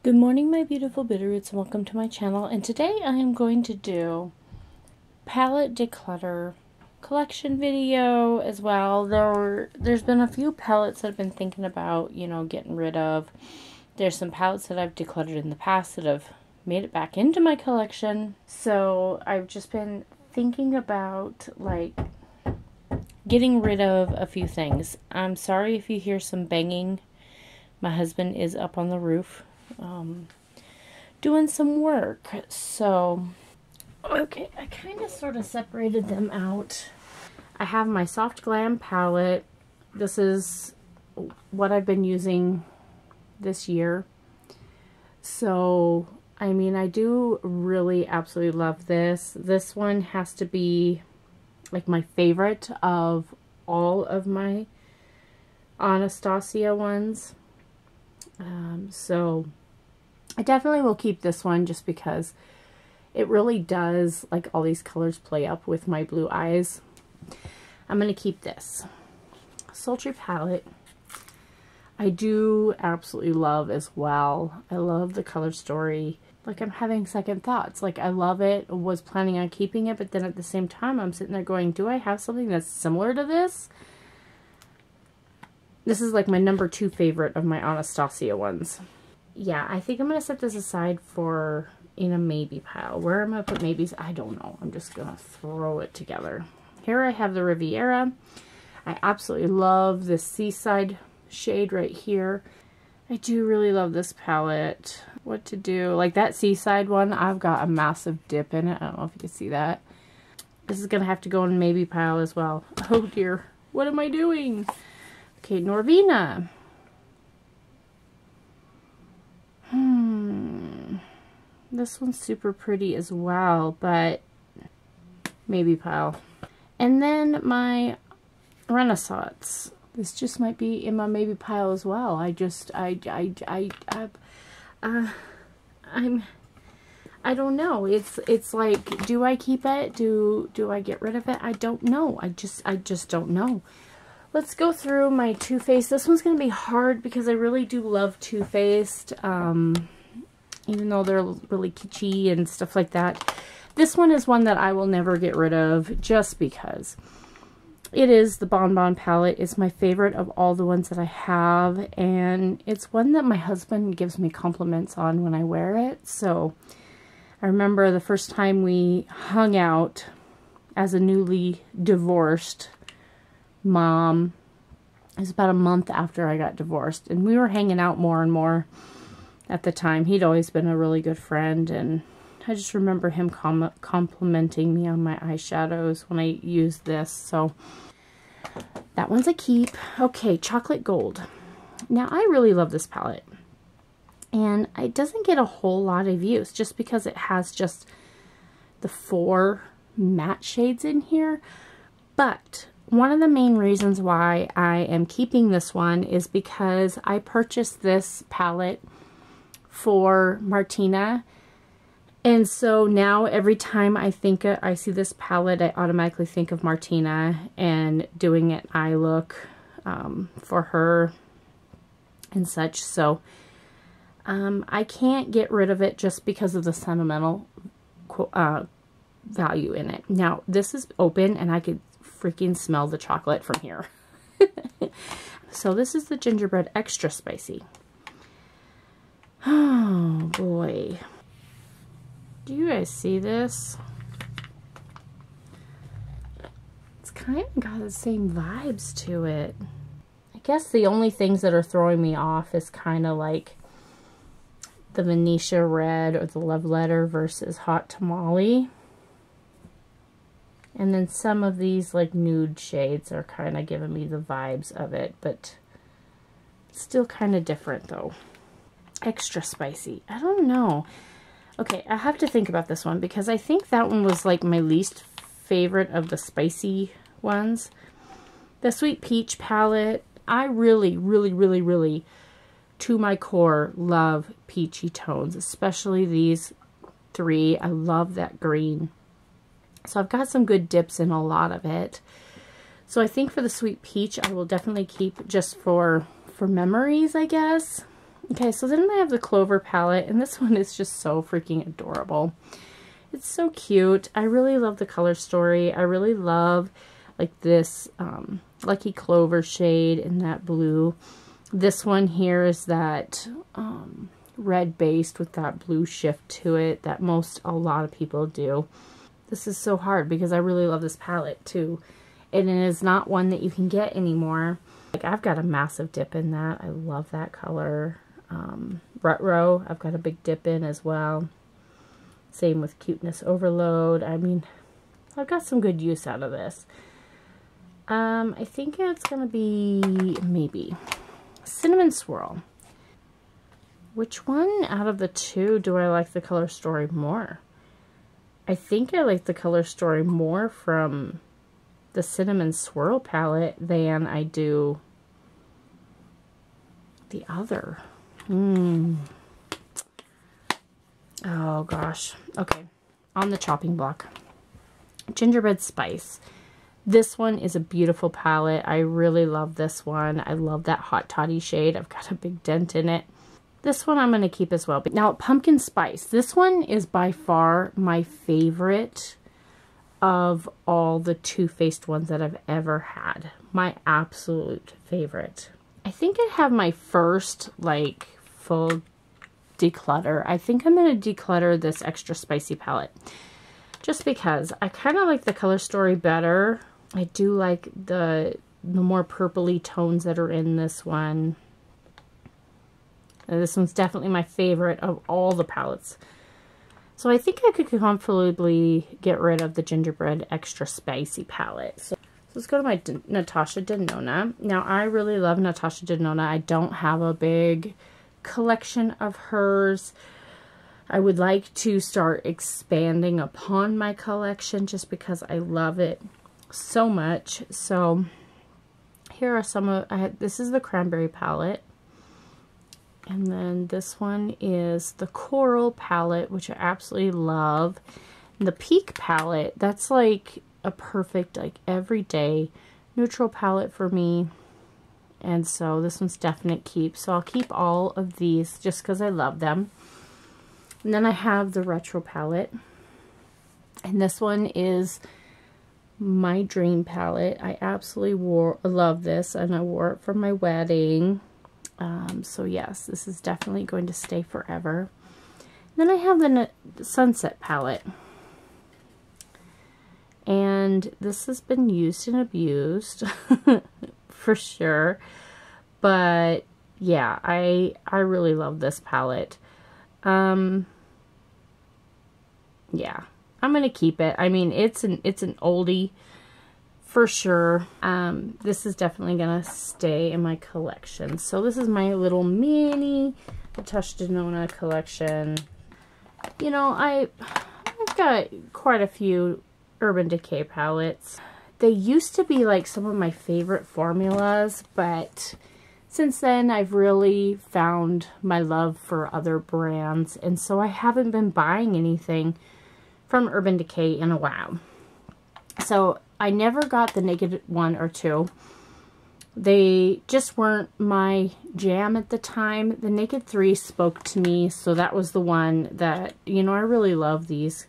Good morning, my beautiful Bitterroots, and welcome to my channel. And today I am going to do palette declutter collection video as well. There's been a few palettes that I've been thinking about, getting rid of. There's some palettes that I've decluttered in the past that have made it back into my collection. So I've just been thinking about getting rid of a few things. I'm sorry if you hear some banging. My husband is up on the roof doing some work. So okay, I kind of sort of separated them out. I have my Soft Glam palette. This is what I've been using this year. So I mean, I do really absolutely love this. This one has to be like my favorite of all of my Anastasia ones. So I definitely will keep this one just because it really does, like, all these colors play up with my blue eyes. I'm going to keep this Sultry palette. I do absolutely love as well. I love the color story. Like, I'm having second thoughts. Like, I love it. Was planning on keeping it, but then at the same time I'm sitting there going, do I have something that's similar to this? This is like my number 2 favorite of my Anastasia ones. Yeah, I think I'm going to set this aside for in a maybe pile. Where am I going to put maybes? I don't know. I'm just going to throw it together. Here I have the Riviera. I absolutely love this Seaside shade right here. I do really love this palette. What to do? Like that Seaside one, I've got a massive dip in it. I don't know if you can see that. This is going to have to go in maybe pile as well. Oh dear. What am I doing? Okay, Norvina. This one's super pretty as well, but maybe pile. And then my Renaissance. This just might be in my maybe pile as well. I don't know. It's like, do I keep it? Do I get rid of it? I don't know. I just don't know. Let's go through my Too Faced. This one's going to be hard because I really do love Too Faced, even though they're really kitschy and stuff like that. This one is one that I will never get rid of just because. It is the Bon Bon palette. It's my favorite of all the ones that I have, and it's one that my husband gives me compliments on when I wear it. So I remember the first time we hung out as a newly divorced mom. It was about a month after I got divorced, and we were hanging out more and more at the time. He'd always been a really good friend, and I just remember him complimenting me on my eyeshadows when I used this. So that one's a keep. Okay, Chocolate Gold. Now I really love this palette, and it doesn't get a whole lot of use just because it has just the 4 matte shades in here. But one of the main reasons why I am keeping this one is because I purchased this palette for Martina, and so now every time I see this palette, I automatically think of Martina and doing an eye look for her and such. So I can't get rid of it just because of the sentimental value in it. Now this is open, and I could freaking smell the chocolate from here. So this is the Gingerbread Extra Spicy. Oh boy. Do you guys see this? It's kind of got the same vibes to it. I guess the only things that are throwing me off is kind of like the Venetia Red or the Love Letter versus Hot Tamale. And then some of these like nude shades are kind of giving me the vibes of it, but still kind of different though. Extra Spicy. I don't know. Okay, I have to think about this one because I think that one was like my least favorite of the spicy ones. The Sweet Peach palette. I really, to my core, love peachy tones, especially these 3. I love that green. So I've got some good dips in a lot of it. So I think for the Sweet Peach, I will definitely keep just for memories, I guess. Okay, so then I have the Clover palette, and this one is just so freaking adorable. It's so cute. I really love the color story. I really love like this Lucky Clover shade and that blue. This one here is that red based with that blue shift to it that a lot of people do. This is so hard because I really love this palette too. And it is not one that you can get anymore. Like, I've got a massive dip in that. I love that color. Retro, I've got a big dip in as well. Same with Cuteness Overload. I mean, I've got some good use out of this. I think it's going to be maybe Cinnamon Swirl. Which one out of the two do I like the color story more? I think I like the color story more from the Cinnamon Swirl palette than I do the other. Oh gosh. Okay. On the chopping block. Gingerbread Spice. This one is a beautiful palette. I really love this one. I love that Hot Toddy shade. I've got a big dent in it. This one I'm going to keep as well. But now, Pumpkin Spice. This one is by far my favorite of all the Too Faced ones that I've ever had. My absolute favorite. I think I have my first, like, full declutter. I think I'm going to declutter this Extra Spicy palette. Just because I kind of like the color story better. I do like the more purpley tones that are in this one. This one's definitely my favorite of all the palettes. So I think I could comfortably get rid of the Gingerbread Extra Spicy palette. So let's go to my Natasha Denona. Now, I really love Natasha Denona. I don't have a big collection of hers. I would like to start expanding upon my collection just because I love it so much. So here are some of, this is the Cranberry palette. And then this one is the Coral palette, which I absolutely love. And the Peak palette, that's like a perfect, like, everyday neutral palette for me. And so this one's definite keep. So I'll keep all of these just because I love them. And then I have the Retro palette. And this one is my dream palette. I absolutely love this, and I wore it for my wedding. So yes, this is definitely going to stay forever. Then I have the Sunset palette. And this has been used and abused for sure. But yeah, I really love this palette. Yeah, I'm going to keep it. I mean, it's an oldie for sure. This is definitely going to stay in my collection. So this is my little mini Natasha Denona collection. You know, I've got quite a few Urban Decay palettes. They used to be like some of my favorite formulas, but since then I've really found my love for other brands, and so I haven't been buying anything from Urban Decay in a while. So I never got the Naked 1 or 2. They just weren't my jam at the time. The Naked 3 spoke to me, so that was the one that, you know, I really love these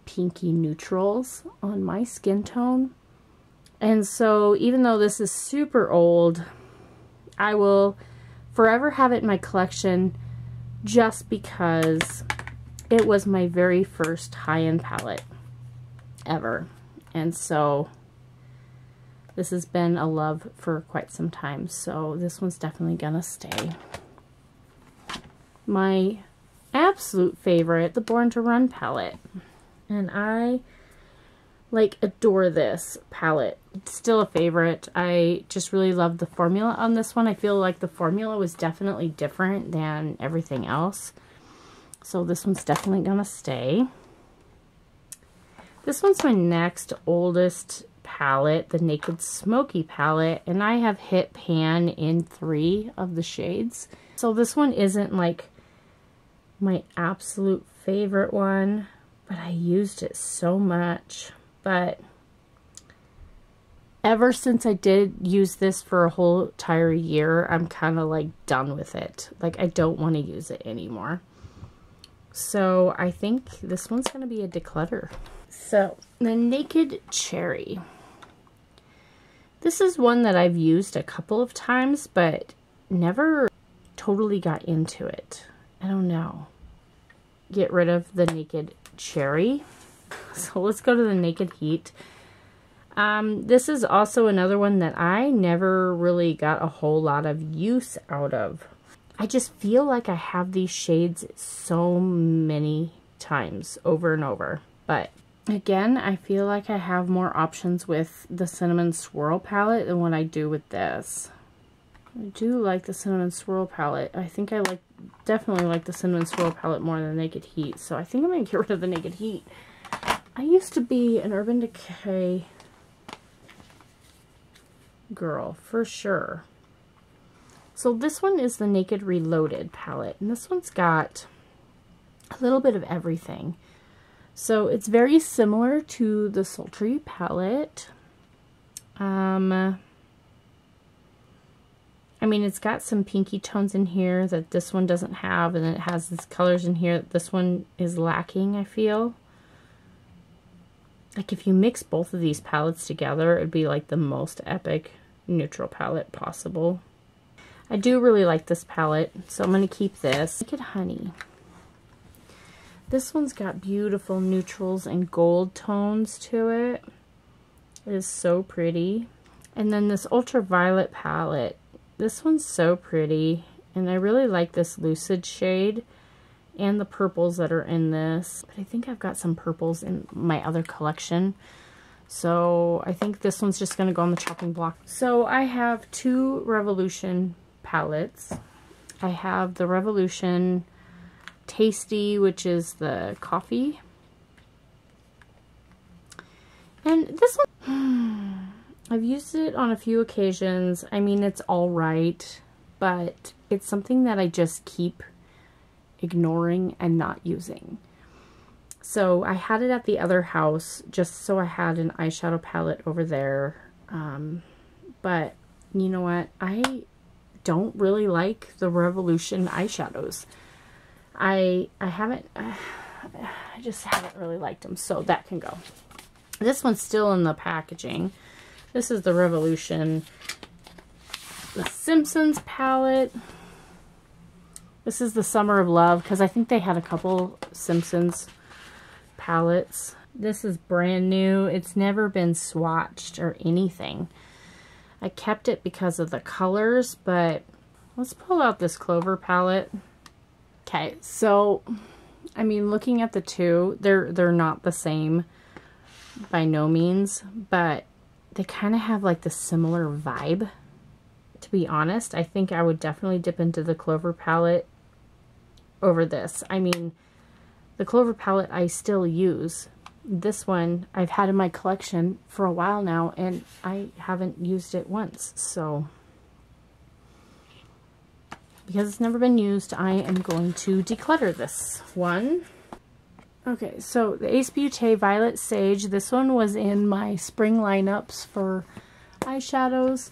pinky neutrals on my skin tone. And so even though this is super old, I will forever have it in my collection just because it was my very first high-end palette ever. And so this has been a love for quite some time. So this one's definitely gonna stay. My absolute favorite, the Born to Run palette. And I like adore this palette. It's still a favorite. I just really love the formula on this one. I feel like the formula was definitely different than everything else. So this one's definitely gonna stay. This one's my next oldest palette, the Naked Smoky palette, and I have hit pan in 3 of the shades. So this one isn't like my absolute favorite one, but I used it so much. But ever since I did use this for a whole entire year, I'm kind of like done with it. Like I don't want to use it anymore. So I think this one's going to be a declutter. So the Naked Cherry. This is one that I've used a couple of times, but never totally got into it. I don't know. Get rid of the Naked Cherry. So let's go to the Naked Heat. This is also another one that I never really got a whole lot of use out of. I just feel like I have these shades so many times over and over. But again, I feel like I have more options with the Cinnamon Swirl palette than what I do with this. I do like the Cinnamon Swirl palette. I think I definitely like the Cinnamon Swirl palette more than the Naked Heat. So I think I'm going to get rid of the Naked Heat. I used to be an Urban Decay girl, for sure. So this one is the Naked Reloaded palette, and this one's got a little bit of everything. So it's very similar to the Sultry palette. I mean, it's got some pinky tones in here that this one doesn't have, and then it has these colors in here that this one is lacking, I feel. Like if you mix both of these palettes together, it'd be like the most epic neutral palette possible. I do really like this palette, so I'm going to keep this. Naked Honey. This one's got beautiful neutrals and gold tones to it. It is so pretty. And then this Ultraviolet palette. This one's so pretty, and I really like this Lucid shade and the purples that are in this. But I think I've got some purples in my other collection. So I think this one's just going to go on the chopping block. So I have two Revolution palettes. I have the Revolution Tasty, which is the coffee. And this one, I've used it on a few occasions. I mean, it's all right, but it's something that I just keep ignoring and not using. So I had it at the other house just so I had an eyeshadow palette over there. But you know what? I don't really like the Revolution eyeshadows. I just haven't really liked them, so that can go. This one's still in the packaging. This is the Revolution, the Simpsons palette. This is the Summer of Love, because I think they had a couple Simpsons palettes. This is brand new. It's never been swatched or anything. I kept it because of the colors, but let's pull out this Clover palette. Okay, so I mean, looking at the two, they're not the same by no means, but they kind of have like the similar vibe. To be honest, I think I would definitely dip into the Clover palette over this. I mean, the Clover palette I still use. This one I've had in my collection for a while now, and I haven't used it once. So, because it's never been used, I am going to declutter this one. Okay, so the Ace Beauté Violet Sage. This one was in my spring lineups for eyeshadows,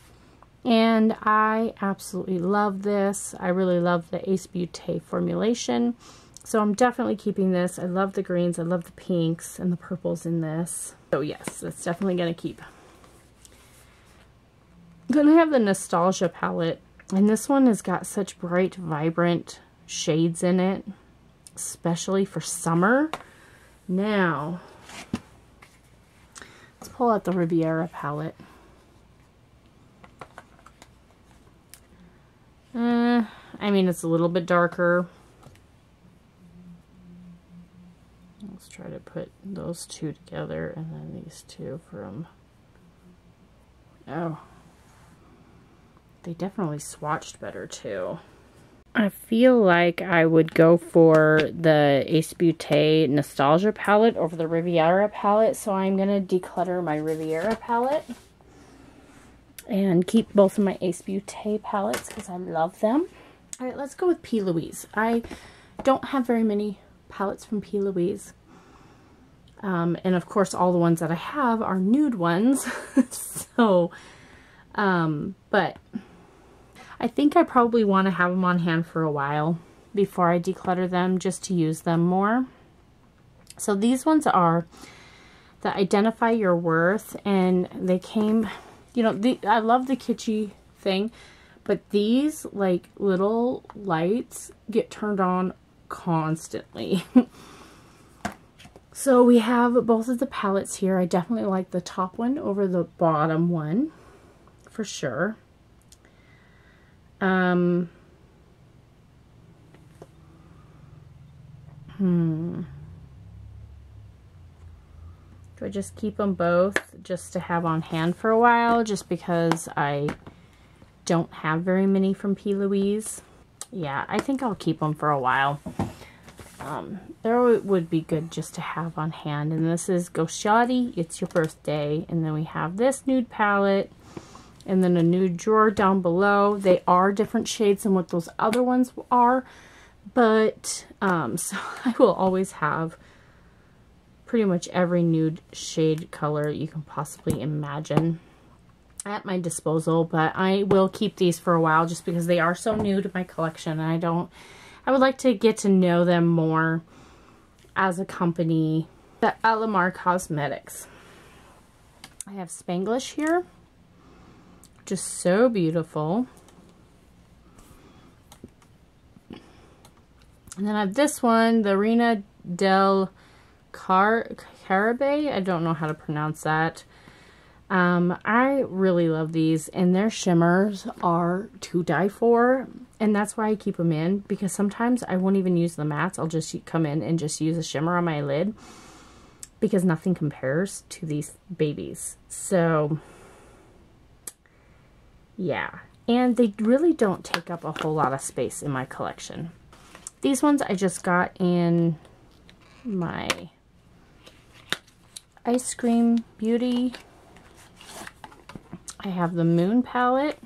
and I absolutely love this. I really love the Ace Beauté formulation, so I'm definitely keeping this. I love the greens, I love the pinks and the purples in this. So yes, that's definitely going to keep. Then I have the Nostalgia palette, and this one has got such bright, vibrant shades in it, especially for summer. Now, let's pull out the Riviera palette. I mean, it's a little bit darker. Let's try to put those two together, and then these two from... Oh. They definitely swatched better, too. I feel like I would go for the Ace Beauté Nostalgia palette over the Riviera palette, so I'm going to declutter my Riviera palette and keep both of my Ace Beauté palettes because I love them. Alright, let's go with P. Louise. I don't have very many palettes from P. Louise. And of course, all the ones that I have are nude ones. So, but I think I probably want to have them on hand for a while before I declutter them, just to use them more. So these ones are the Identify Your Worth, and they came, you know, I love the kitschy thing, but these like little lights get turned on constantly. So we have both of the palettes here. I definitely like the top one over the bottom one, for sure. Do I just keep them both just to have on hand for a while, just because I don't have very many from P. Louise? Yeah, I think I'll keep them for a while. There would be good just to have on hand. And this is Go Shoddy, It's Your Birthday. And then we have this nude palette, and then a nude drawer down below. They are different shades than what those other ones are, but so I will always have pretty much every nude shade color you can possibly imagine at my disposal. But I will keep these for a while just because they are so new to my collection, and I would like to get to know them more as a company. The Alamar Cosmetics. I have Spanglish here, just so beautiful. And then I have this one, the Reina del Caribe. I don't know how to pronounce that. I really love these, and their shimmers are to die for, and that's why I keep them in, because sometimes I won't even use the mattes. I'll just come in and just use a shimmer on my lid, because nothing compares to these babies. So yeah, and they really don't take up a whole lot of space in my collection. These ones I just got in my Ice Cream Beauty. I have the Moon palette,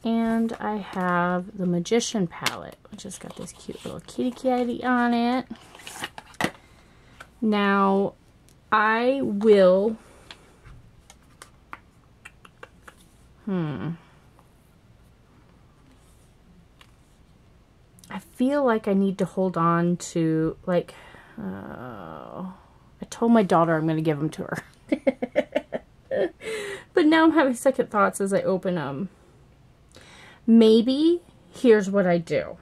and I have the Magician palette, which has got this cute little kitty on it. Now, I will, I feel like I need to hold on to, like, I told my daughter I'm going to give them to her. But now I'm having second thoughts as I open them. Maybe, here's what I do.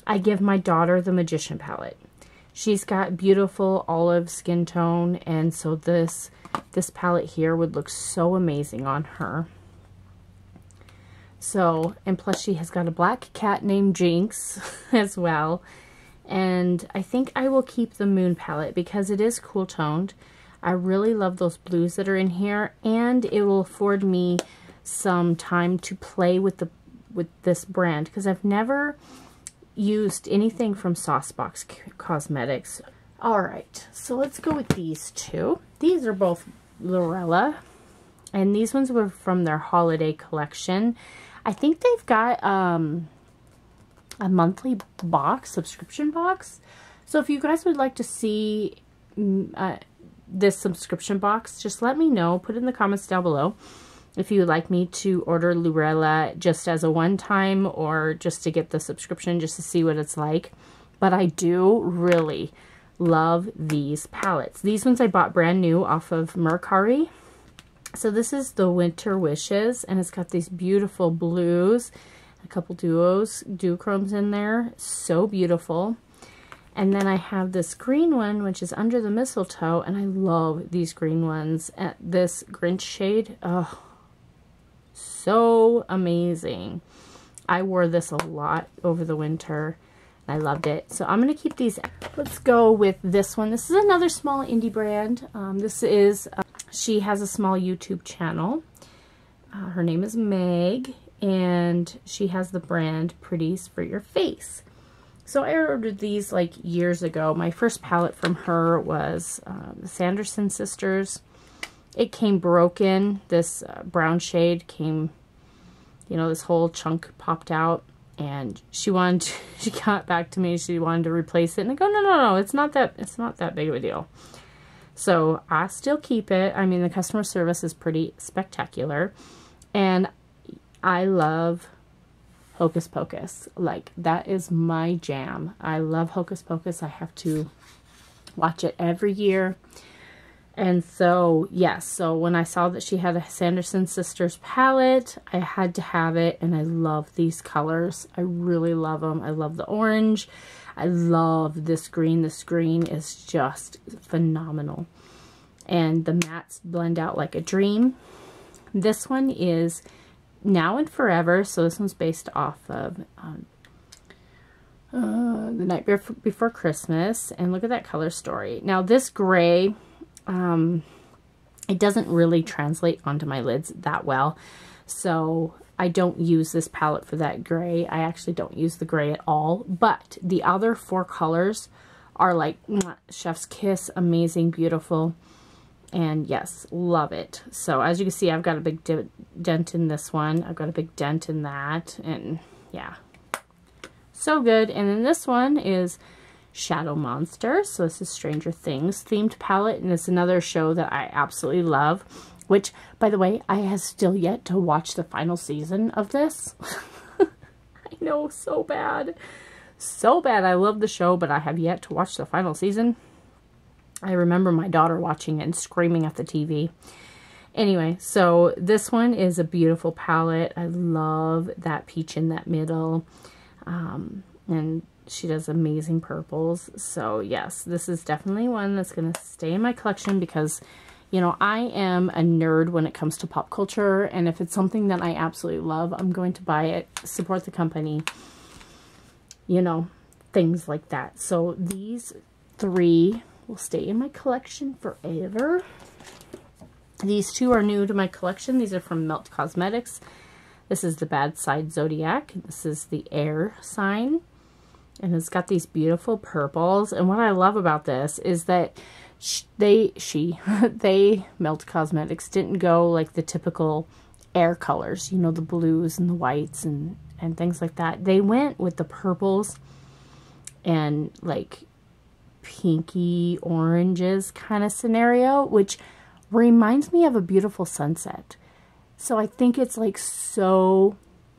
I give my daughter the Magician palette. She's got beautiful olive skin tone, and so this palette here would look so amazing on her. So, and plus she has got a black cat named Jinx as well. And I think I will keep the Moon palette because it is cool toned. I really love those blues that are in here, and it will afford me some time to play with this brand, because I've never used anything from Saucebox Cosmetics. Alright, so let's go with these two. These are both Lorella, and these ones were from their holiday collection. I think they've got a monthly box, subscription box. So if you guys would like to see this subscription box, just let me know. Put it in the comments down below if you would like me to order Lorella just as a one-time, or just to get the subscription just to see what it's like. But I do really love these palettes. These ones I bought brand new off of Mercari. So this is the Winter Wishes, and it's got these beautiful blues, a couple duochromes in there. So beautiful. And then I have this green one, which is Under the Mistletoe, and I love these green ones. This Grinch shade, oh, so amazing. I wore this a lot over the winter, and I loved it. So I'm going to keep these. Let's go with this one. This is another small indie brand. This is, she has a small YouTube channel. Her name is Meg, and she has the brand Pretties for Your Face. So I ordered these like years ago. My first palette from her was the Sanderson Sisters. It came broken. This brown shade came, you know, this whole chunk popped out. And she got back to me, she wanted to replace it. And I go, no, it's not that big of a deal. So I still keep it. I mean, the customer service is pretty spectacular. And I love Hocus Pocus. Like, that is my jam. I love Hocus Pocus. I have to watch it every year. And so, yes, so when I saw that she had a Sanderson Sisters palette, I had to have it, and I love these colors. I really love them. I love the orange. I love this green. This green is just phenomenal. And the mattes blend out like a dream. This one is Now and Forever, so this one's based off of The Night Before Christmas. And look at that color story. Now, this gray... it doesn't really translate onto my lids that well, so I don't use this palette for that gray. I actually don't use the gray at all, but the other 4 colors are like chef's kiss, amazing, beautiful, and yes, love it. So as you can see, I've got a big dent in this one. I've got a big dent in that, and yeah, so good. And then this one is Shadow Monster. So this is Stranger Things themed palette, and it's another show that I absolutely love, which, by the way, I have still yet to watch the final season of this. I know, so bad. So bad. I love the show, but I have yet to watch the final season. I remember my daughter watching it and screaming at the TV. Anyway, so this one is a beautiful palette. I love that peach in that middle. And she does amazing purples. So yes, this is definitely one that's going to stay in my collection because, you know, I am a nerd when it comes to pop culture. And if it's something that I absolutely love, I'm going to buy it, support the company, you know, things like that. So these 3 will stay in my collection forever. These 2 are new to my collection. These are from Melt Cosmetics. This is the Bad Side Zodiac. This is the Air sign. And it's got these beautiful purples. And what I love about this is that they, Melt Cosmetics, didn't go like the typical air colors, you know, the blues and the whites and things like that. They went with the purples and like pinky oranges kind of scenario, which reminds me of a beautiful sunset. So I think it's like so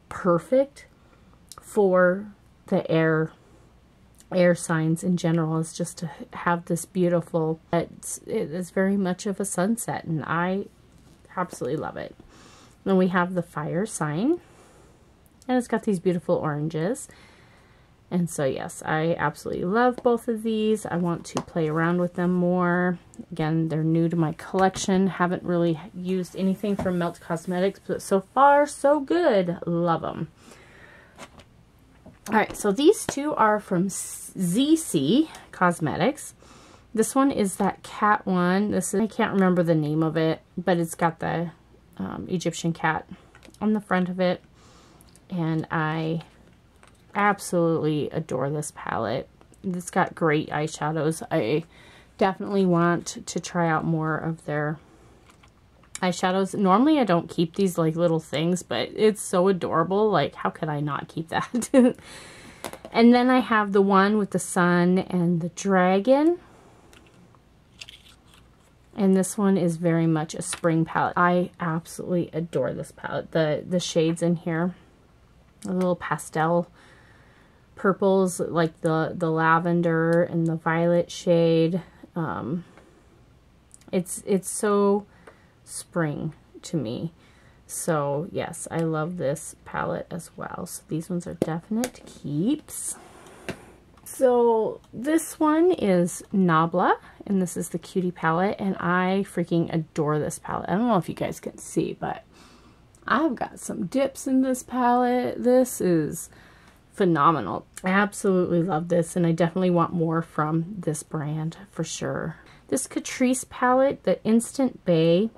perfect for the air signs in general, is just to have this beautiful, it is very much of a sunset, and I absolutely love it. Then we have the fire sign, and it's got these beautiful oranges. And so yes, I absolutely love both of these. I want to play around with them more. Again, they're new to my collection. Haven't really used anything from Melt Cosmetics, but so far so good. Love them. Alright, so these 2 are from ZC Cosmetics. This one is that cat one. This is, I can't remember the name of it, but it's got the Egyptian cat on the front of it. And I absolutely adore this palette. It's got great eyeshadows. I definitely want to try out more of their eyeshadows. Normally I don't keep these like little things, but it's so adorable. Like, how could I not keep that? And then I have the one with the sun and the dragon. And this one is very much a spring palette. I absolutely adore this palette. The shades in here, a little pastel purples, like the lavender and the violet shade. It's so spring to me. So yes, I love this palette as well. So these ones are definite keeps. So this one is Nabla, and this is the Cutie palette, and I freaking adore this palette. I don't know if you guys can see, but I've got some dips in this palette. This is phenomenal. I absolutely love this, and I definitely want more from this brand for sure. This Catrice palette, the Instant Bay,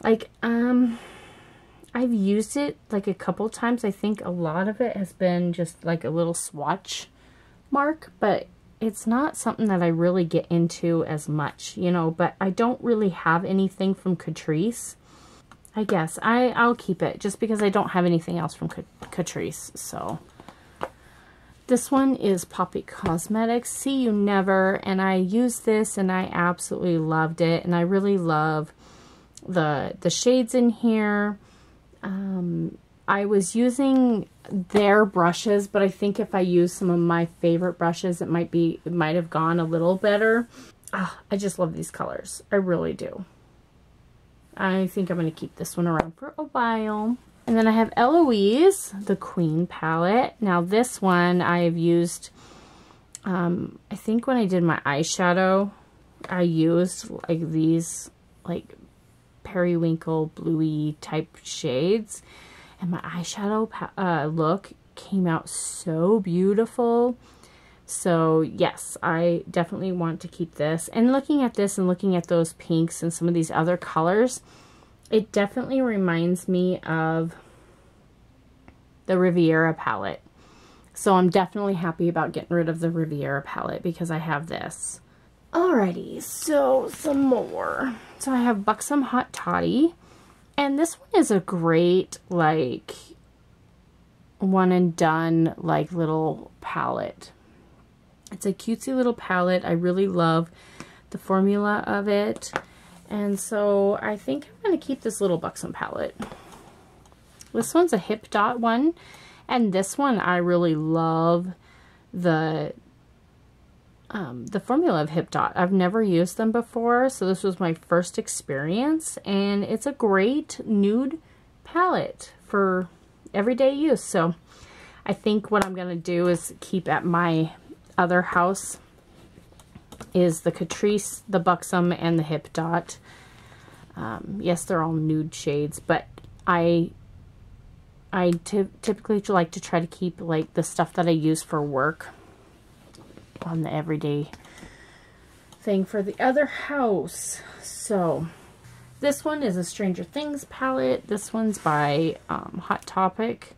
like, I've used it like a couple times. I think a lot of it has been just like a little swatch mark, but it's not something that I really get into as much, you know, but I don't really have anything from Catrice. I guess I'll keep it just because I don't have anything else from Catrice. So This one is Poppy Cosmetics, See You Never, and I used this and I absolutely loved it, and I really love the shades in here. I was using their brushes, but I think if I use some of my favorite brushes, it might have gone a little better. I just love these colors. I really do. I think I'm going to keep this one around for a while. And then I have Eloise, the Queen palette. Now this one I've used, I think when I did my eyeshadow, I used like these like periwinkle bluey type shades. And my eyeshadow look came out so beautiful. So yes, I definitely want to keep this. And looking at this and looking at those pinks and some of these other colors, it definitely reminds me of the Riviera palette. So I'm definitely happy about getting rid of the Riviera palette because I have this. Alrighty, so some more. So I have Buxom Hot Toddy. And this one is a great, like, one and done, like, little palette. It's a cutesy little palette. I really love the formula of it. And so I think I'm going to keep this little Buxom palette. This one's a Hip Dot one. And this one I really love the formula of Hip Dot. I've never used them before, so this was my first experience. And it's a great nude palette for everyday use. So I think what I'm going to do is keep at my other house is the Catrice, the Buxom, and the Hip Dot. Yes, they're all nude shades, but I typically like to try to keep like the stuff that I use for work on the everyday thing for the other house. So this one is a Stranger Things palette. This one's by Hot Topic.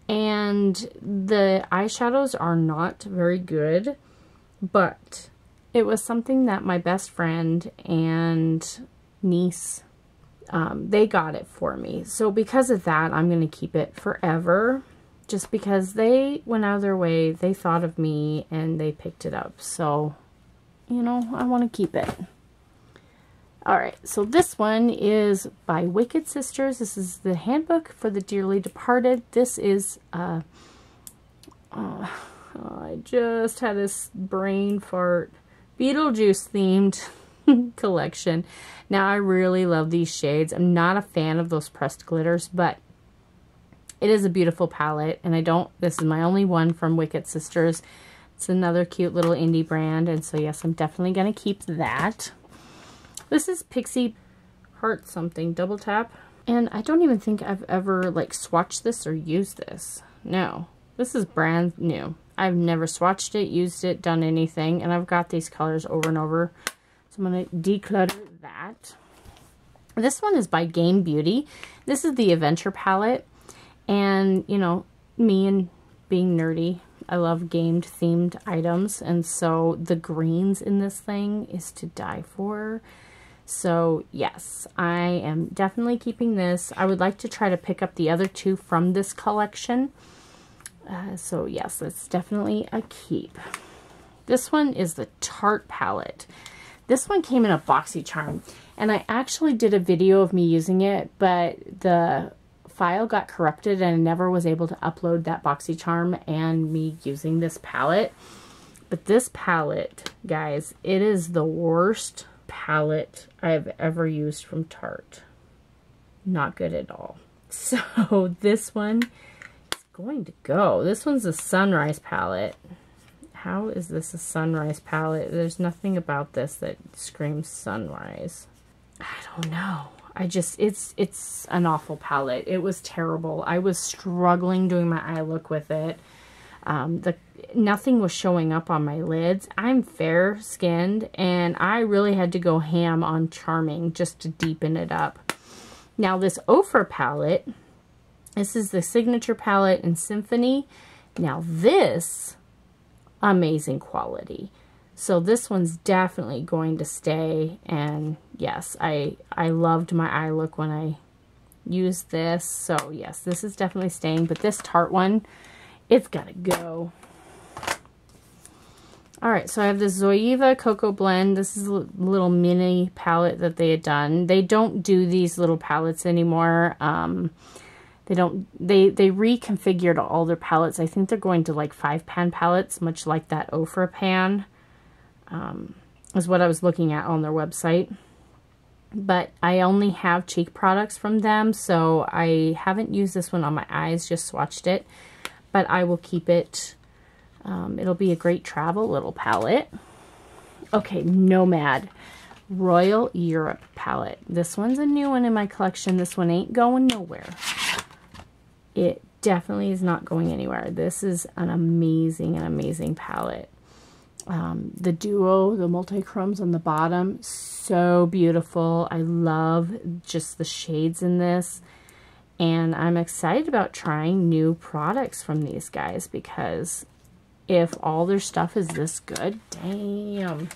And the eyeshadows are not very good, but it was something that my best friend and niece, they got it for me. So because of that, I'm going to keep it forever, just because they went out of their way, they thought of me, and they picked it up. So, you know, I want to keep it. Alright, so this one is by Wicked Sisters. This is the Handbook for the Dearly Departed. This is, I just had this brain fart, Beetlejuice themed collection. Now, I really love these shades. I'm not a fan of those pressed glitters, but it is a beautiful palette, and this is my only one from Wicked Sisters. It's another cute little indie brand, and so yes, I'm definitely going to keep that. This is Pixie Heart something, Double Tap. And I don't even think I've ever like swatched this or used this. No, this is brand new. I've never swatched it, used it, done anything. And I've got these colors over and over. So I'm going to declutter that. This one is by Game Beauty. This is the Adventure palette. And, you know, me and being nerdy, I love gamed themed items. And so the greens in this thing is to die for. So yes, I am definitely keeping this. I would like to try to pick up the other two from this collection. So yes, it's definitely a keep. This one is the Tarte palette. This one came in a BoxyCharm, and I actually did a video of me using it, but the file got corrupted and I never was able to upload that BoxyCharm and me using this palette. But this palette, guys, it is the worst palette I've ever used from Tarte. Not good at all. So this one is going to go. This one's a Sunrise palette. How is this a Sunrise palette? There's nothing about this that screams Sunrise. I don't know. It's an awful palette. It was terrible. I was struggling doing my eye look with it. Nothing was showing up on my lids. I'm fair skinned, and I really had to go ham on Charming just to deepen it up. Now this Ofra palette, this is the Signature palette in Symphony. Now this, amazing quality. So this one's definitely going to stay, and yes, I loved my eye look when I used this. So yes, this is definitely staying, but this Tarte one, it's gotta go. All right, so I have this Zoeva Cocoa Blend. This is a little mini palette that they had done. They don't do these little palettes anymore. They reconfigured all their palettes. I think they're going to like 5-pan palettes, much like that Ofra pan, is what I was looking at on their website. But I only have cheek products from them, so I haven't used this one on my eyes, just swatched it. But I will keep it. It'll be a great travel little palette. Okay, Nomad Royal Europe palette. This one's a new one in my collection. This one ain't going nowhere. It definitely is not going anywhere. This is an amazing palette. The duo, the multi-chromes on the bottom, so beautiful. I love just the shades in this. And I'm excited about trying new products from these guys, because if all their stuff is this good, damn.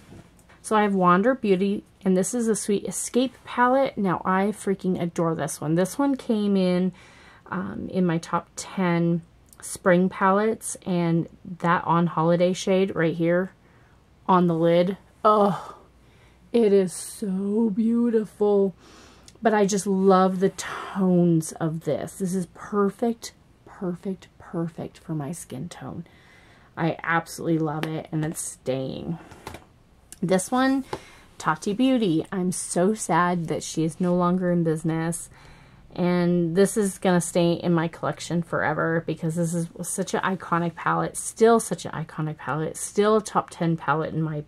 So I have Wander Beauty, and this is a Sweet Escape palette. Now I freaking adore this one. This one came in my top 10 spring palettes, and that On Holiday shade right here on the lid, oh, it is so beautiful. But I just love the tones of this. This is perfect for my skin tone. I absolutely love it, and it's staying. This one, Tati Beauty. I'm so sad that she is no longer in business. And this is going to stay in my collection forever, because this is such an iconic palette. Still such an iconic palette. Still a top 10 palette in my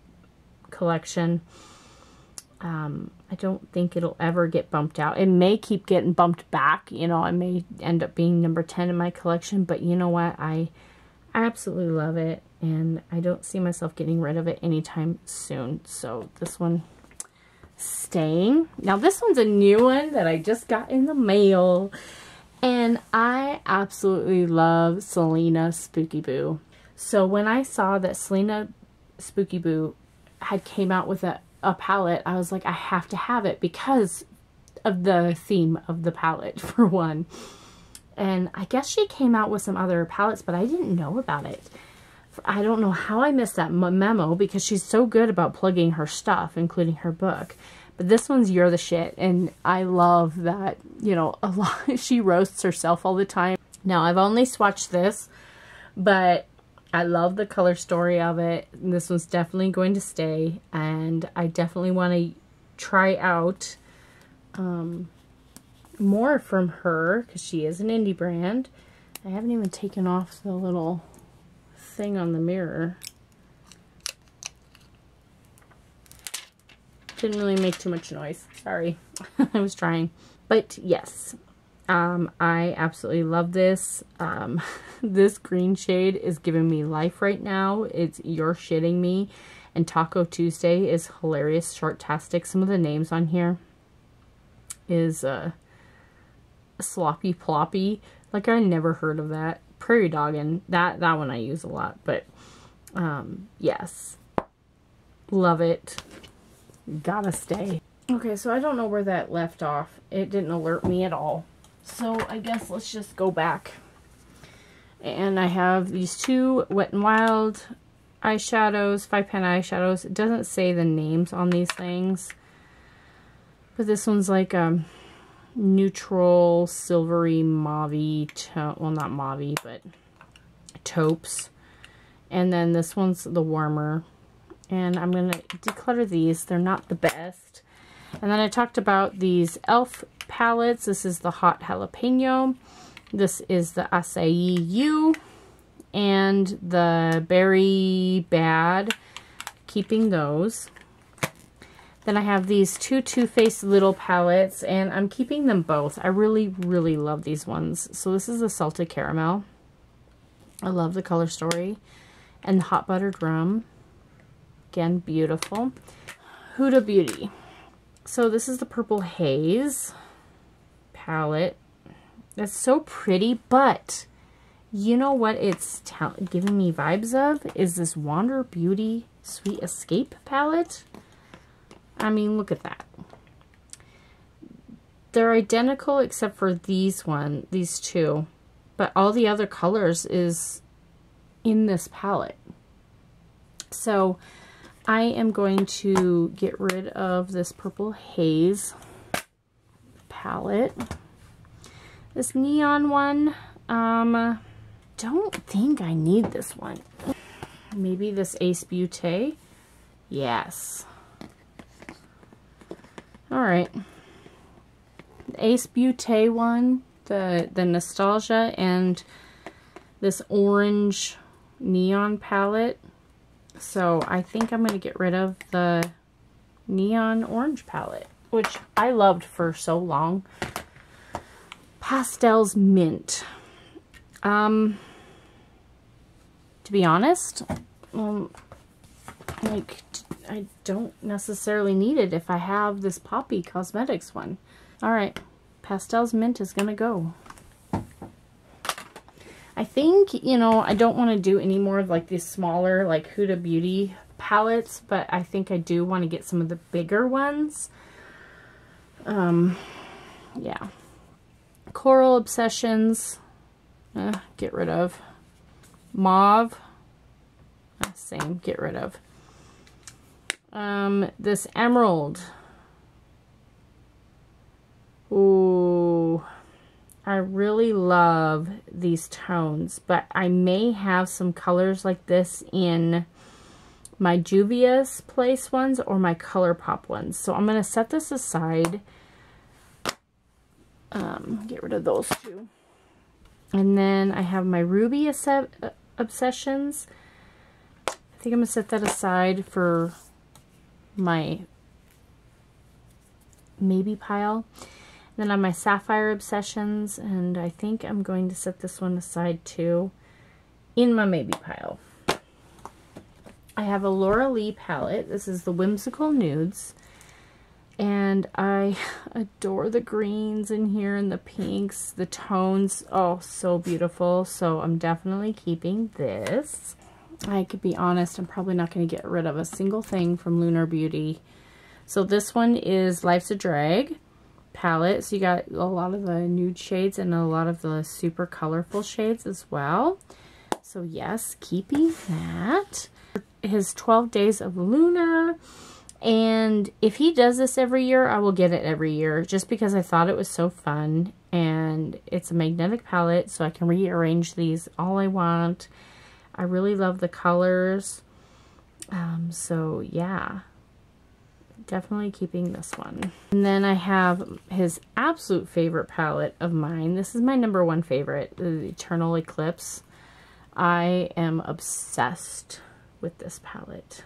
collection. I don't think it'll ever get bumped out. It may keep getting bumped back. You know, it may end up being number 10 in my collection. But you know what? I absolutely love it. And I don't see myself getting rid of it anytime soon. So this one staying. Now this one's a new one that I just got in the mail, and I absolutely love Selena Spooky Boo. So when I saw that Selena Spooky Boo had came out with a palette, I was like, I have to have it because of the theme of the palette, for one. And I guess she came out with some other palettes, but I didn't know about it. I don't know how I missed that memo, because she's so good about plugging her stuff, including her book. But this one's You're the Shit, and I love that, you know, a lot. She roasts herself all the time. Now, I've only swatched this, but I love the color story of it. And this one's definitely going to stay, and I definitely want to try out more from her, because she is an indie brand. I haven't even taken off the little thing on the mirror. Didn't really make too much noise. Sorry. I was trying. But yes, I absolutely love this. This green shade is giving me life right now. It's You're Shitting Me. And Taco Tuesday is hilarious, short-tastic. Some of the names on here is Sloppy Ploppy. Like, I never heard of that. Prairie Doggin'. That one I use a lot. But, yes. Love it. Gotta stay. Okay, so I don't know where that left off. It didn't alert me at all. So I guess let's just go back. And I have these two Wet n Wild eyeshadows, 5-pan eyeshadows. It doesn't say the names on these things. But this one's like a neutral, silvery, mauve tone. Well, not mauve, but taupes. And then this one's the warmer. And I'm going to declutter these. They're not the best. And then I talked about these e.l.f. palettes. This is the Hot Jalapeno. This is the Acai U. And the Berry Bad. Keeping those. Then I have these two Too Faced little palettes. And I'm keeping them both. I really, really love these ones. So this is the Salted Caramel. I love the color story. And the Hot Buttered Rum. Again, beautiful. Huda Beauty. So this is the Purple Haze palette. That's so pretty, but you know what it's giving me vibes of? Is this Wander Beauty Sweet Escape palette. I mean, look at that. They're identical except for these two. But all the other colors is in this palette. So I am going to get rid of this Purple Haze palette. This neon one, don't think I need this one. Maybe this Ace Beauté. Yes. All right. The Ace Beauté one, the Nostalgia, and this orange neon palette. So I think I'm going to get rid of the neon orange palette, which I loved for so long. Pastels Mint. To be honest, like, I don't necessarily need it if I have this Poppy Cosmetics one. All right, Pastels Mint is gonna go. I think, you know, I don't want to do any more of like these smaller like Huda Beauty palettes, but I think I do want to get some of the bigger ones. Yeah. Coral Obsessions, get rid of. Mauve, same, get rid of. This Emerald. Ooh, I really love these tones, but I may have some colors like this in my Juvia's Place ones or my ColourPop ones. So I'm going to set this aside. Get rid of those two. And then I have my Ruby Obsessions. I think I'm going to set that aside for my maybe pile. And then I have my Sapphire Obsessions, and I think I'm going to set this one aside too in my maybe pile. I have a Laura Lee palette. This is the Whimsical Nudes. And I adore the greens in here and the pinks, the tones. Oh, so beautiful. So I'm definitely keeping this. I could be honest, I'm probably not going to get rid of a single thing from Lunar Beauty. So this one is Life's a Drag palette. So you got a lot of the nude shades and a lot of the super colorful shades as well. So yes, keeping that. His 12 Days of Lunar. And if he does this every year, I will get it every year just because I thought it was so fun. And it's a magnetic palette, so I can rearrange these all I want. I really love the colors. So yeah, definitely keeping this one. And then I have his absolute favorite palette of mine. This is my #1 favorite, the Eternal Eclipse. I am obsessed with this palette.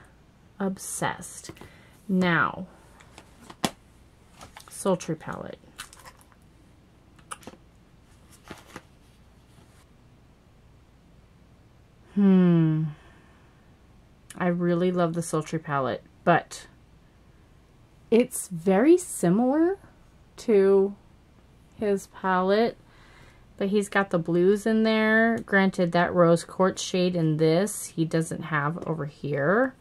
Obsessed. Now, Sultry palette. I really love the Sultry palette, but it's very similar to his palette, but he's got the blues in there. Granted, that Rose Quartz shade in this, he doesn't have over here.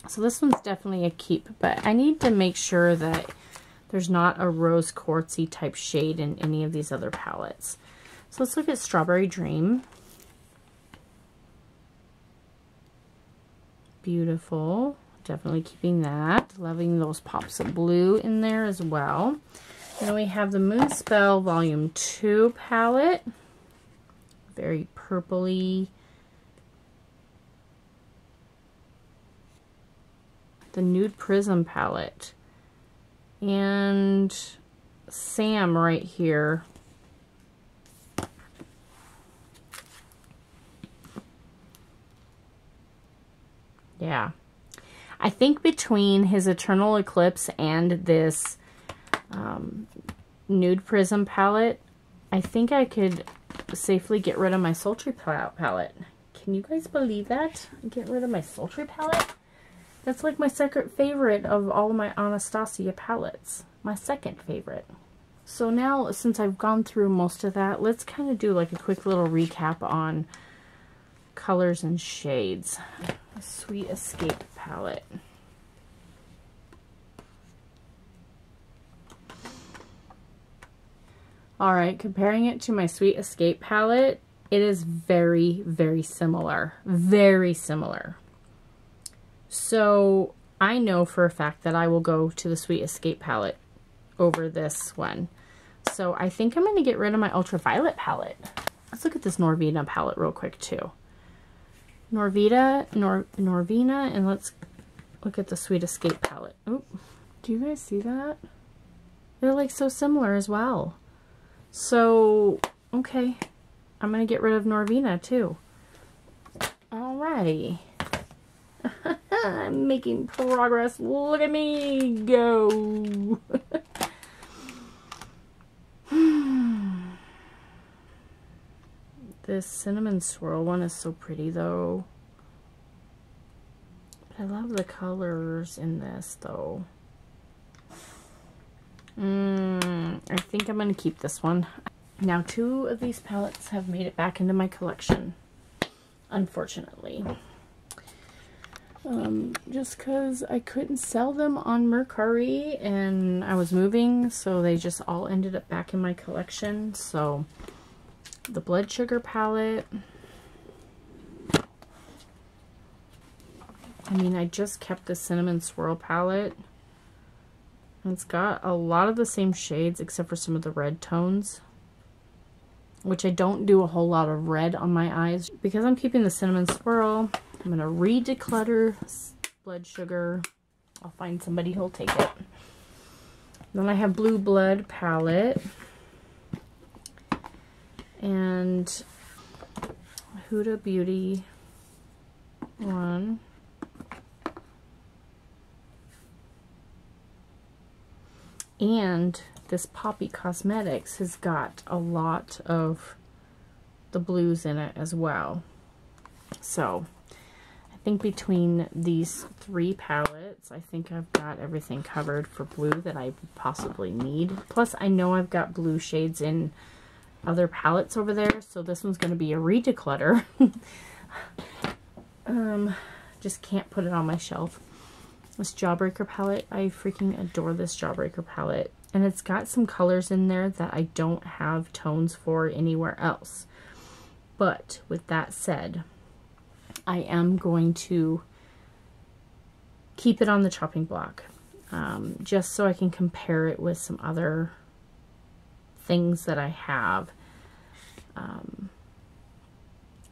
So this one's definitely a keep, but I need to make sure that there's not a Rose Quartzy type shade in any of these other palettes. So let's look at Strawberry Dream. Beautiful. Definitely keeping that. Loving those pops of blue in there as well. And then we have the Moonspell Volume 2 palette. Very purpley. The Nude Prism palette. And Sam right here. Yeah. I think between his Eternal Eclipse and this Nude Prism palette, I think I could safely get rid of my Sultry palette. Can you guys believe that? Get rid of my Sultry palette? That's like my second favorite of all of my Anastasia palettes. My second favorite. So now, since I've gone through most of that, let's kind of do like a quick little recap on colors and shades. A Sweet Escape palette. Alright, comparing it to my Sweet Escape palette, It is very, very similar. Very similar. So I know for a fact that I will go to the Sweet Escape palette over this one. So I think I'm going to get rid of my Ultraviolet palette. Let's look at this Norvina palette real quick too. Norvina, and let's look at the Sweet Escape palette. Oh, do you guys see that? They're like so similar as well. So, okay. I'm going to get rid of Norvina too. Alrighty. I'm making progress. Look at me go. This cinnamon swirl one is so pretty though. But I love the colors in this though. I think I'm going to keep this one. Now 2 of these palettes have made it back into my collection, unfortunately. Just because I couldn't sell them on Mercari and I was moving, so they just all ended up back in my collection. So the Blood Sugar palette. I mean, I just kept the Cinnamon Swirl palette. It's got a lot of the same shades except for some of the red tones, which I don't do a whole lot of red on my eyes. Because I'm keeping the Cinnamon Swirl, I'm going to re-declutter Blood Sugar. I'll find somebody who'll take it. Then I have Blue Blood palette. And Huda Beauty one. And this Poppy Cosmetics has got a lot of the blues in it as well. So I think between these 3 palettes, I think I've got everything covered for blue that I possibly need. Plus I know I've got blue shades in other palettes over there, so this one's going to be a re-declutter. Just can't put it on my shelf. This Jawbreaker palette, I freaking adore this Jawbreaker palette. And it's got some colors in there that I don't have tones for anywhere else. But with that said, I am going to keep it on the chopping block. Just so I can compare it with some other things that I have.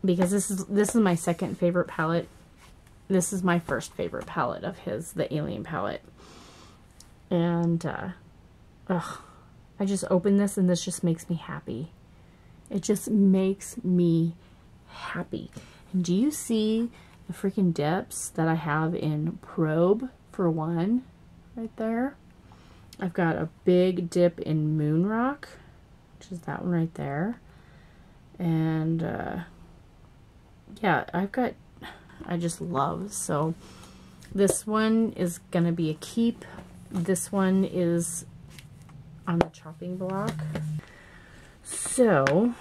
Because this is my second favorite palette. This is my first favorite palette of his, the Alien palette. And, I just opened this and this just makes me happy. It just makes me happy. And do you see the freaking dips that I have in Probe, for one, right there? I've got a big dip in Moon Rock, which is that one right there. And, yeah, I just love. So this one is going to be a keep. This one is on the chopping block. So,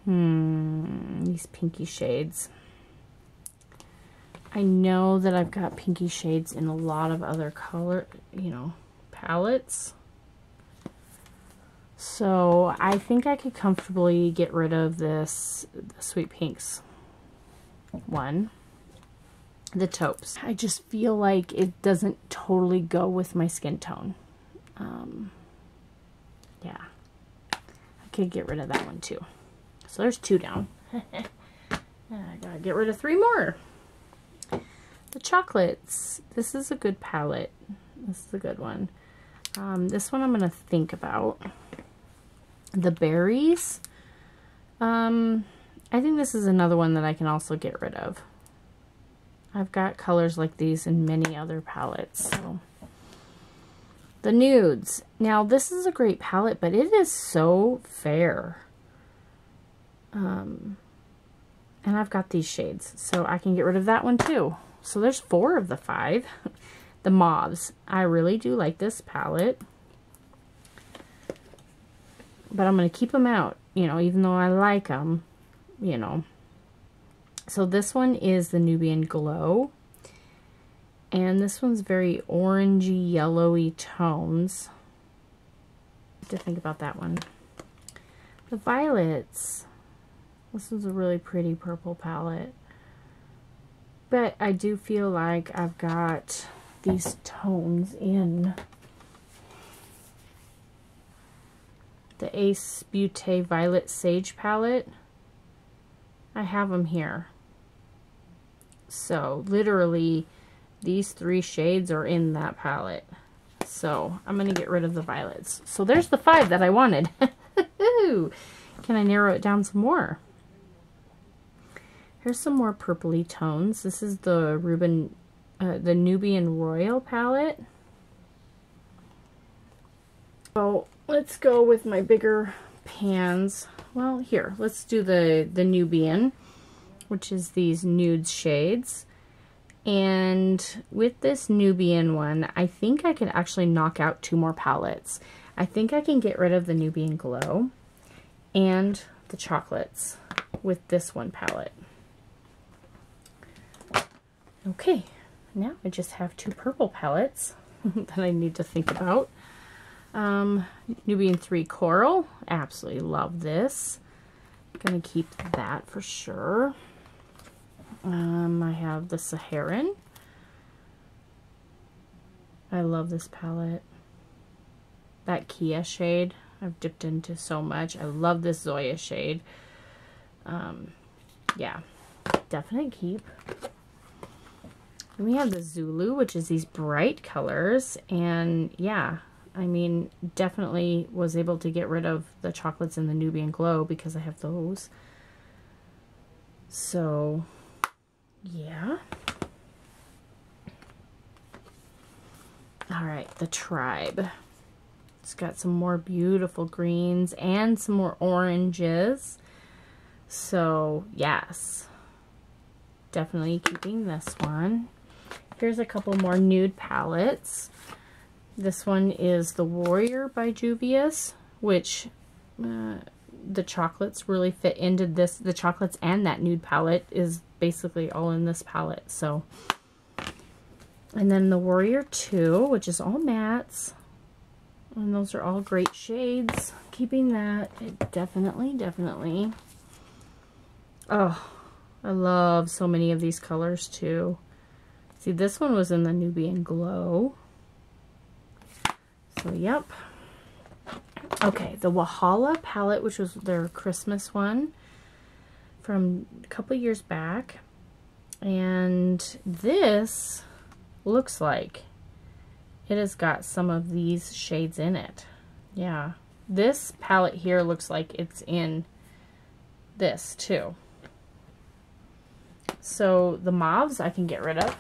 these pinky shades. I know that I've got pinky shades in a lot of other color, palettes. So I think I could comfortably get rid of this Sweet Pinks one, the taupes. I just feel like it doesn't totally go with my skin tone. Yeah, I could get rid of that one too. So there's 2 down. I gotta get rid of 3 more. The chocolates. This is a good palette. This is a good one. This one I'm gonna think about. The berries. I think this is another one that I can also get rid of. I've got colors like these in many other palettes. So. The nudes. Now this is a great palette, but it is so fair. And I've got these shades, so I can get rid of that one too. So there's 4 of the 5. The mauves. I really do like this palette. But I'm going to keep them out, even though I like them, So this one is the Nubian Glow. And this one's very orangey, yellowy tones. I have to think about that one. the violets. This is a really pretty purple palette. But I do feel like I've got these tones in the Ace Beauté Violet Sage palette. I have them here. So literally these 3 shades are in that palette. So I'm going to get rid of the violets. So there's the 5 that I wanted. Can I narrow it down some more? Here's some more purpley tones. This is the the Nubian Royal palette. So let's go with my bigger pans. Well, here, let's do the Nubian, which is these nude shades. And with this Nubian one, I think I could actually knock out 2 more palettes. I think I can get rid of the Nubian Glow and the chocolates with this one palette. Okay, now I just have 2 purple palettes that I need to think about. Nubian 3 Coral, absolutely love this. I'm gonna keep that for sure. I have the Saharan. I love this palette. That Kia shade, I've dipped into so much. I love this Zoya shade. Yeah, definite keep. And we have the Zulu, which is these bright colors. And yeah, I mean, definitely was able to get rid of the chocolates and the Nubian Glow because I have those. So yeah. All right, the Tribe. It's got some more beautiful greens and some more oranges. So yes, definitely keeping this one. Here's a couple more nude palettes. This one is the Warrior by Juvia's, which the chocolates really fit into this. The chocolates and that nude palette is basically all in this palette. So, and then the Warrior 2, which is all mattes. And those are all great shades. Keeping that, definitely. Oh, I love so many of these colors too. See, this one was in the Nubian Glow. So, yep. Okay, the Wahala palette, which was their Christmas one from a couple years back. And this looks like it has got some of these shades in it. Yeah. This palette here looks like it's in this too. So the mauves I can get rid of.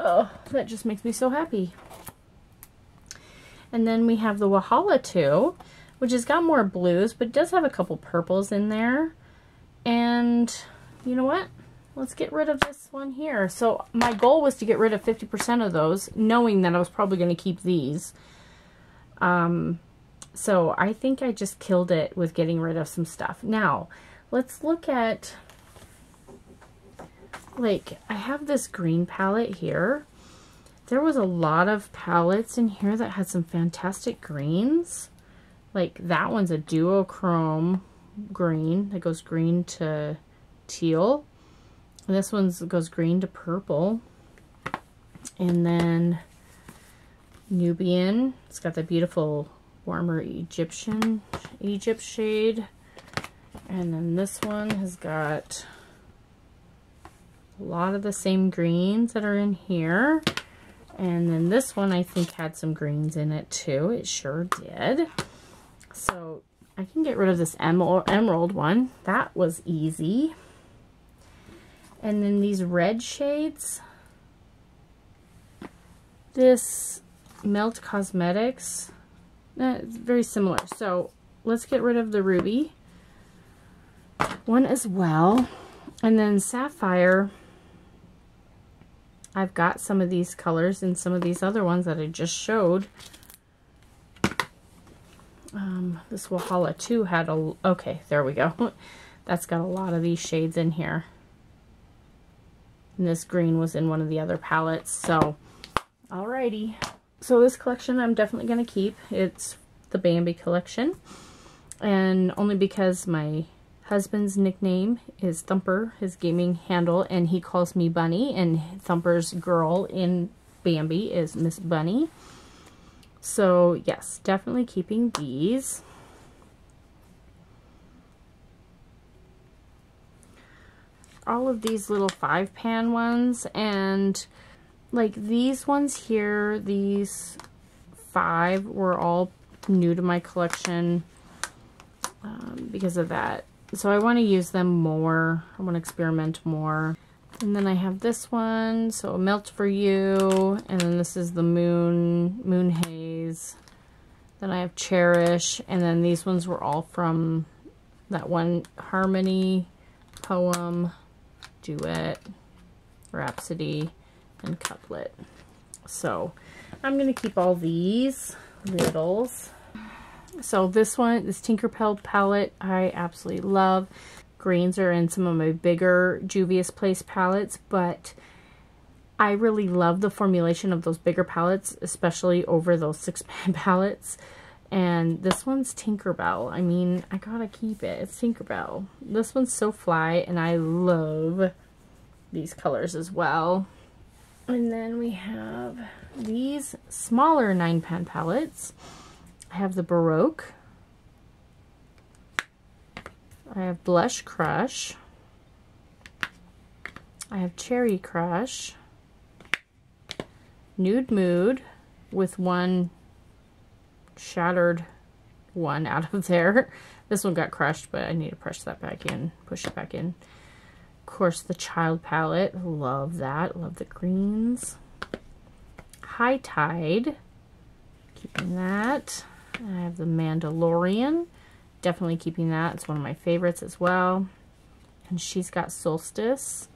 Oh, that just makes me so happy. And then we have the Wahala 2, which has got more blues, but does have a couple purples in there. And you know what? Let's get rid of this one here. So my goal was to get rid of 50% of those, knowing that I was probably going to keep these. So I think I just killed it with getting rid of some stuff. Now, let's look at, like, I have this green palette here. There was a lot of palettes in here that had some fantastic greens. Like, that one's a duochrome green that goes green to teal. And this one goes green to purple. And then Nubian. It's got the beautiful warmer Egypt shade. And then this one has got a lot of the same greens that are in here. And then this one I think had some greens in it too. It sure did. So I can get rid of this emerald one. That was easy. And then these red shades. This Melt Cosmetics. It's very similar. So let's get rid of the ruby one as well. And then Sapphire. I've got some of these colors and some of these other ones that I just showed. This Wahala 2 had a... Okay, there we go. That's got a lot of these shades in here. And this green was in one of the other palettes. So, alrighty. So this collection I'm definitely going to keep. It's the Bambi collection. And only because my husband's nickname is Thumper, his gaming handle, and he calls me Bunny, and Thumper's girl in Bambi is Miss Bunny. So yes, definitely keeping these. All of these little 5-pan ones, and like these ones here, these 5 were all new to my collection because of that. So I want to use them more. I want to experiment more. And then I have this one, so Melt for You, and then this is the Moon Haze. Then I have Cherish, and then these ones were all from that one Harmony, Poem, Duet, Rhapsody, and Couplet. So I'm going to keep all these littles. So this one, this Tinkerbell palette, I absolutely love. Greens are in some of my bigger Juvia's Place palettes, but I really love the formulation of those bigger palettes, especially over those 6-pan palettes. And this one's Tinkerbell. I mean, I gotta keep it. It's Tinkerbell. This one's so fly, and I love these colors as well. And then we have these smaller 9-pan palettes. I have the Baroque. I have Blush Crush. I have Cherry Crush. Nude Mood with one shattered one out of there. This one got crushed, but I need to push that back in, push it back in. Of course, the Child palette. Love that. Love the greens. High Tide. Keeping that. I have the Mandalorian. Definitely keeping that. It's one of my favorites as well. And she's got Solstice.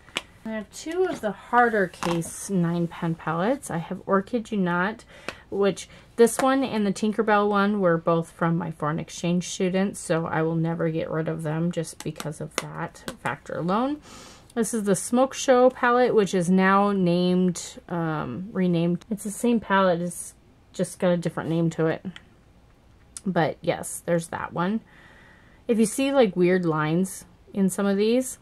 I have 2 of the harder case 9-pan palettes. I have Orchid You Not, which this one and the Tinkerbell one were both from my foreign exchange students, so I will never get rid of them just because of that factor alone. This is the Smoke Show palette, which is now named, renamed. It's the same palette, it's just got a different name to it. But yes, there's that one. If you see like weird lines in some of these,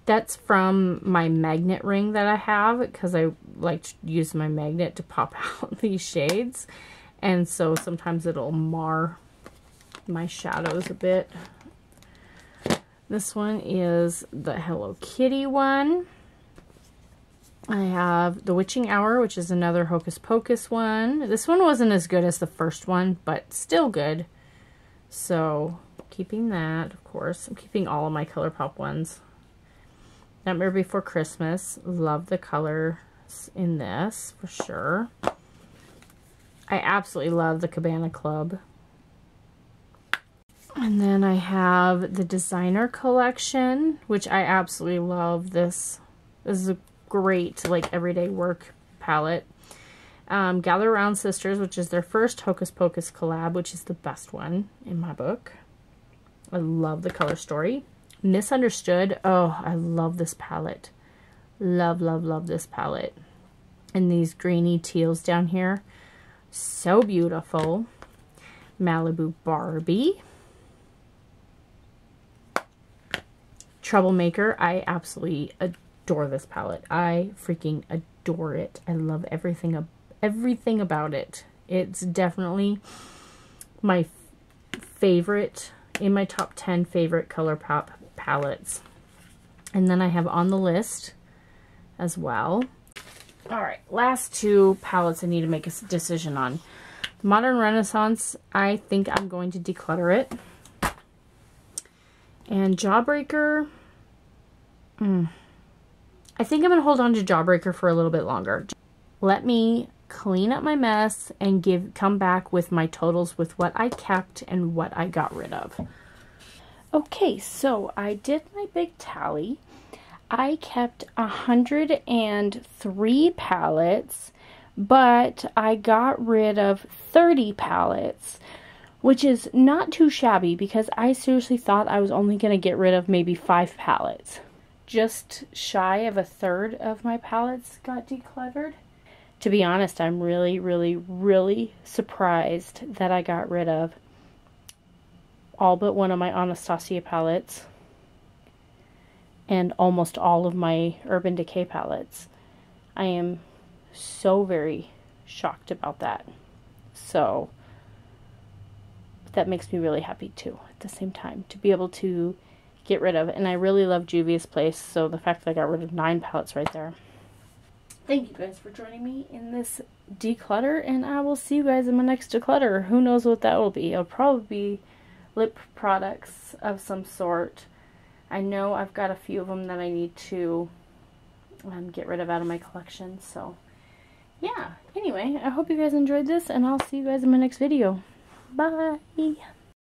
that's from my magnet ring that I have, because I like to use my magnet to pop out these shades. And so sometimes it'll mar my shadows a bit. This one is the Hello Kitty one. I have the Witching Hour, which is another Hocus Pocus one. This one wasn't as good as the first one, but still good. So keeping that, of course. I'm keeping all of my ColourPop ones. Nightmare Before Christmas. Love the colors in this for sure. I absolutely love the Cabana Club. And then I have the Designer Collection, which I absolutely love. This is a great like everyday work palette. Gather Around Sisters, which is their first Hocus Pocus collab, which is the best one in my book. I love the color story. Misunderstood. Oh, I love this palette. Love, love, love this palette. And these greeny teals down here. So beautiful. Malibu Barbie. Troublemaker. I absolutely adore this palette. I freaking adore it. I love everything about it. It's definitely my favorite, in my top 10 favorite ColourPop palettes. And then I have On the List as well. Alright, last 2 palettes I need to make a decision on. Modern Renaissance, I think I'm going to declutter it. And Jawbreaker, I think I'm going to hold on to Jawbreaker for a little bit longer. Let me clean up my mess and come back with my totals with what I kept and what I got rid of. Okay, so I did my big tally. I kept 103 palettes, but I got rid of 30 palettes, which is not too shabby because I seriously thought I was only going to get rid of maybe 5 palettes. Just shy of a third of my palettes got decluttered. To be honest, I'm really, really, really surprised that I got rid of all but one of my Anastasia palettes and almost all of my Urban Decay palettes. I am so very shocked about that. So that makes me really happy too at the same time to be able to get rid of it. And I really love Juvia's Place, so the fact that I got rid of 9 palettes right there. Thank you guys for joining me in this declutter, and I will see you guys in my next declutter. Who knows what that will be? It'll probably be lip products of some sort. I know I've got a few of them that I need to get rid of out of my collection. So yeah, anyway, I hope you guys enjoyed this, and I'll see you guys in my next video. Bye!